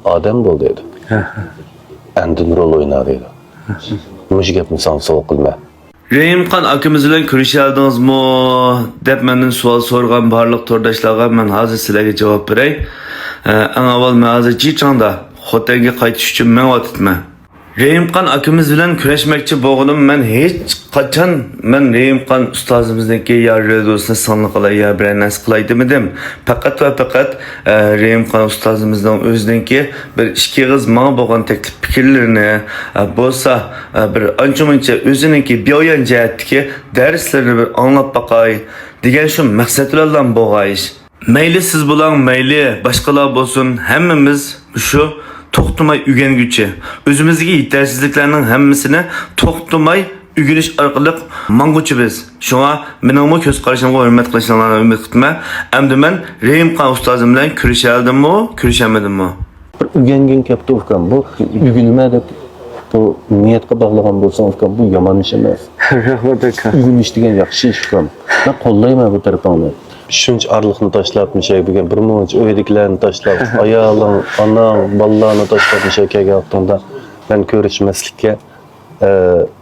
Adem bol dedi. Endin rol oyna dedi. Müş gapni sana soğuk kılma. Rehimxon akamiz bilan ko'rishdingizmi deb mendan savol so'ragan barliq to'rdoshlarga men hozir sizlarga javob beray. Eng avval men hozir Jichangda xotelga qaytish uchun men o'tibman. Rehimxon akamiz bilan kurashmoqchi bo'lganim men hech qachon Rehimxon ustozimizniki ya redosini sonli qilay ya bir narsa qilay demadim. Faqat va faqat Rehimxon ustozimizning o'zininki bir ikki qiz menga bo'lgan taklif fikrlarini bo'lsa bir ancha-muncha o'zininki beo'yin jihatdagi darslarini bir anglab boqay degan shu maqsad bilan bo'lgan ish. Mayli siz bilan mayli boshqalar bo'lsin, hammamiz shu to'xtamay o'rganguchi, o'zimizdagi yetersizliklarning hammasini to'xtamay o'rganish orqali manguchi biz. Shunga mening ko'z qarashimga hurmat qilishlarini umid qilma. Endi men Rehimxon ustozim bilan ko'rishamdimmi, ko'rishamadimmi? O'rgangin kapta ukan bu o'rganma deb bu niyatga bog'lagan bo'lsa ukan bu yomon ish emas. Rahmat aka. O'rganish degan yaxshi ish ukan. Men qo'llayman bu tarafingni. Shuncha arliqni tashlab mishay degan bir muncha uydagilarni tashlab, ayoling, onang, bolalarni tashlab mishay kelganingda men ko'rishmaslikka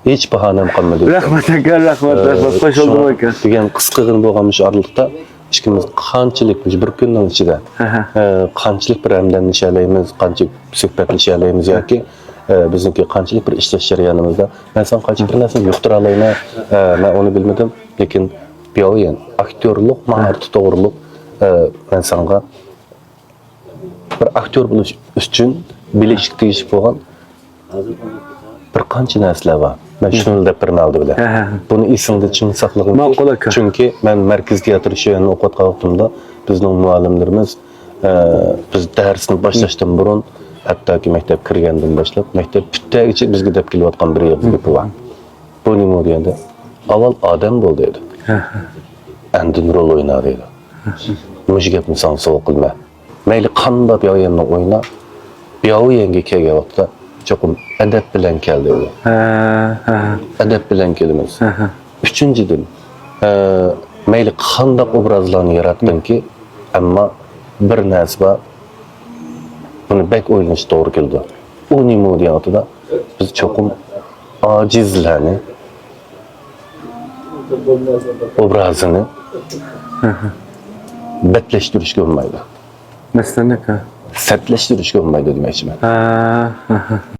hech bahonam qolmadi. Rahmat aka, rahmat. Xo'sh bo'ldi aka. Degan qisqagina bo'lgan shu arliqda ikkimiz qanchalik bir kunning ichida qanchalik bir hamdamlashalaymiz, qancha suhbatlashalaymiz yoki bizniki qanchalik bir ishlash jarayonimizda men san qancha bir narsani yuqtira olayman, men uni bilmadim, lekin beo'yin aktyorlik maharati to'g'riliq men senga bir aktyor bo'lish uchun bilish tegishli bo'lgan bir qancha narsalar bor. Men shuni deb birmaldi bilan. Buni esingda chin saqlag'im. Chunki men markaz teatr ishini o'qiyotgan vaqtimda bizning muallimlarimiz biz darsni boshlashdan burun hattoki maktab kirgandan boshlab maktab bitgacha bizga deb kelayotgan bir gapi bor. Bu nima deganda avval odam bo'l dedi. Endin rol oyna dedi. Müş gapni sana so'q qilma. Mayli qanday beo'yinni o'yna. Beo'yinga kelgan vaqtda cho'qim adab bilan keldi u. Adab bilan kelamiz. Uchinchidan, mayli qanday obrazlarni yaratganki, ammo bir narsa buni bek o'ynash to'g'ri keldi. U nima deyotida biz cho'qim ojizlarni obrazini betlashtirishga bo'lmaydi. Masalan aka. Sertlashtirishga bo'lmaydi demoqchiman.